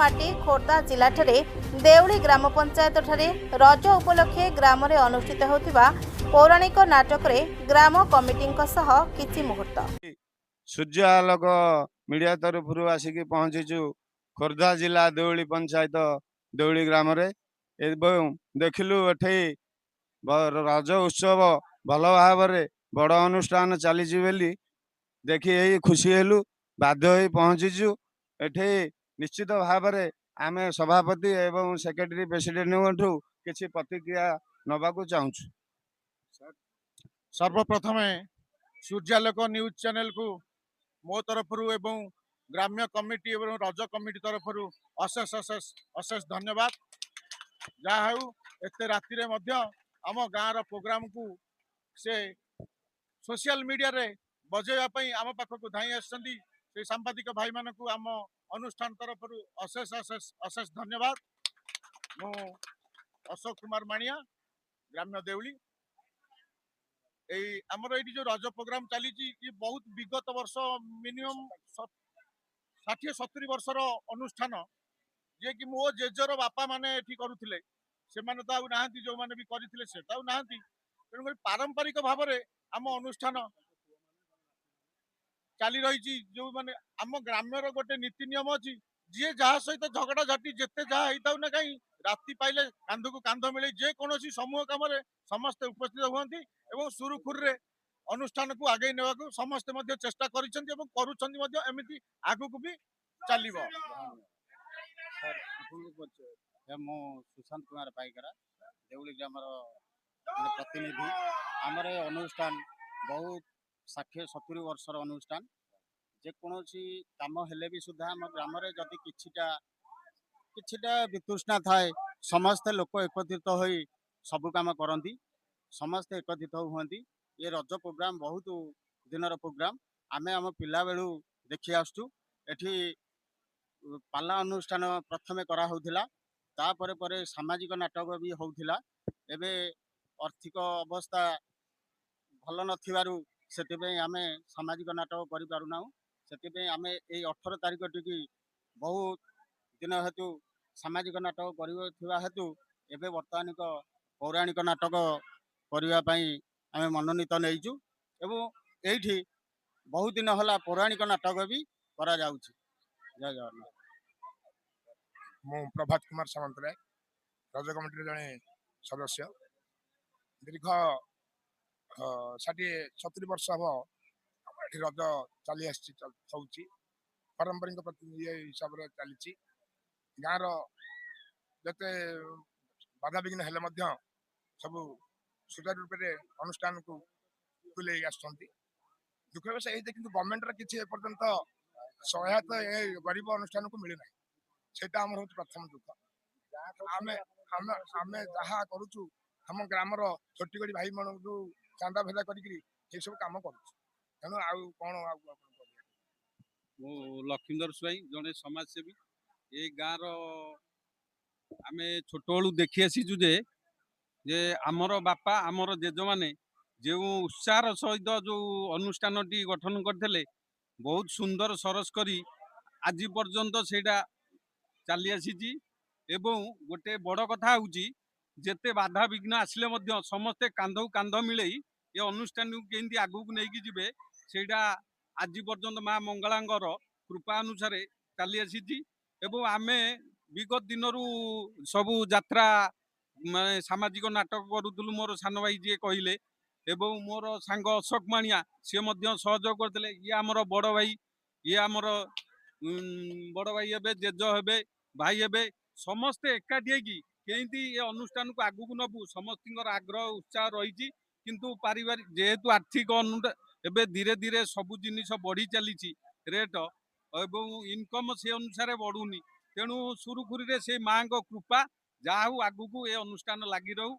ମାଟି ଖୋର୍ଦ୍ଧା ଜିଲ୍ଲାଠାରେ ଦେଉଳି ଗ୍ରାମ ପଞ୍ଚାୟତ ଠାରେ ରଜ ଉପଲକ୍ଷେ ଗ୍ରାମରେ ଅନୁଷ୍ଠିତ ହେଉଥିବା ପୌରାଣିକ ନାଟକରେ ଗ୍ରାମ କମିଟିଙ୍କ ସହ କିଛି ମୁହୂର୍ତ୍ତ। ସୂର୍ଯ୍ୟ ଆଲୋକ ମିडिया तरफରୁ ଆସିକି ପହଞ୍ଚିଛୁ ଖୋର୍ଦ୍ଧା ଜିଲ୍ଲା ଦେଉଳି ପଞ୍ଚାୟତ ଦେଉଳି ଗ୍ରାମରେ ଏବଂ ଦେଖିଲୁ ଏଠି ରଜ ଉତ୍ସବ ଭଲ ଭାବରେ ବଡ଼ ଅନୁଷ୍ଠାନ ଚାଲିଛି ବୋଲି देखी यही खुशी हेलु बाध्य होई पहुंचीचु एठे निश्चित भाव में आम सभापति एवं सेक्रेटरी प्रेसिडेंट किसी प्रतिक्रिया नबाकू चाहूँ। सर्वप्रथम सूर्यालोक न्यूज चैनल को मो तरफ एवं ग्राम्य कमिटी एवं रज कमिटी तरफ अशेष अशेष अशेष धन्यवाद। जहा एत राति आम गाँव प्रोग्राम को से सोशल मीडिया रे बजेवाई आम पाखक धाई आसछन्ती से सांबादिक भाई मान को आम अनुष्ठान तरफ अशेष अशेष अशेष धन्यवाद। मु अशोक कुमार माणिया ग्राम्य देउली आमर ये जो रज प्रोग्राम चली बहुत विगत वर्ष मिनिमम 60-70 वर्षर अनुष्ठान जे कि मो जेजर बापा माने करुले से माने तो ना जो मैंने भी करते से तो ना तेणुक पारंपरिक भाव में आम अनुष्ठान चली रही जो माने आम ग्राम्यर गोटे नीति नियम अच्छी जी जहाँ सहित झगड़ा झाटी जिते जहाँ होता ना कहीं राति पाइले कांध को कांध मिले जेकोसी समूह कम समस्ते उपस्थित हुए और सुरुखुर अनुष्ठान को आगे नेवा समस्ते चेष्टा करमती आगु को भी चलो। मु सुशांत कुमार पाइकरा देउली ग्राम प्रतिनिधि आमर अनुष्ठान बहुत 60-70 वर्षर अनुष्ठान जेकोसी काम हेले भी सुधा आम ग्राम जदि किछिटा वितृष्णा थाए समस्ते लोक एकत्रित हो सबु काम करती समस्ते एकत्रित हुंती। ये रज प्रोग्राम बहुत दिनर प्रोग्राम आमे आम पिला बेलू देखी आसुचु एठी पाला अनुष्ठान प्रथमे करा होउथिला तापरे परे सामाजिक नाटक भी होउथिला एबे आर्थिक अवस्था भल नथिबारु सेतिबे आमे सामाजिक नाटक करि पारुना सेतिबे आमे ए 18 तारिख टिकी बहुत दिन हेतु सामाजिक नाटक करिवा हेतु एबे वर्तमान पौराणिक नाटक करिवा पई आमे मनोनीत नैचु एवं एठी बहुत दिन होला पौराणिक नाटक भी करा जाउछि। जय जगन्नाथ। मु प्रभात कुमार सामंतराय रज कमिटी जड़े सदस्य दीर्घ 60-70 वर्ष हम ये रज चली आसी पारंपरिक हिसाब से चली गाँव रते बाधा विघ्न हेले सब सुचारू रूप से अनुष्ठान को तुले दुख विषय ये कि गवर्नमेंट किसी एपर्यंत सहायता गरीब अनुष्ठान को मिले ना से हूँ प्रथम दुख आमे आमे आमे जहाँ करुचु आम ग्रामर छोटी भाई मन जो चांदा भेदा कर सब कम कर लक्ष्मीधर स्वाई जड़े समाजसेवी ये गाँव आमे छोट बलू देखी आसीचु जे आमर बापा आमर जेज माने जो उत्साह सहित जो अनुष्ठान टी गठन करते बहुत सुंदर सरस करी आज पर्यंत सेटा चली आसी एवं गोटे बड़ कथा हूँ जेते बाधा विघ्न आसिले समस्ते कांध कांध मिले ये अनुष्ठान को केमती आगू को लेकिन जीवे सेटा आज पर्यंत माँ मंगलांगर कृपा अनुसार चली आसी एवं आमे विगत दिन सबू यात्रा माने सामाजिक नाटक करूँ मोर सान भाई जी कहले एवं मोर सांग अशोक माणिया सी सहयोग करते ये आमर बड़ भाई ये आमर बड़ भाई हे जेज हे भाई हे समस्ते एकाठी केमती ये अनुष्ठान को आगू को नबू समस्त आग्रह उत्साह रही किंतु पारिवारिक जेहेतु आर्थिक एवं धीरे धीरे सबू जिनिस बढ़ी चली रेट एवं इनकम से अनुसार बढ़ुनी तेणु सुरुखुरी से माँ को कृपा जहाँ आगू को ये अनुष्ठान लगी रहू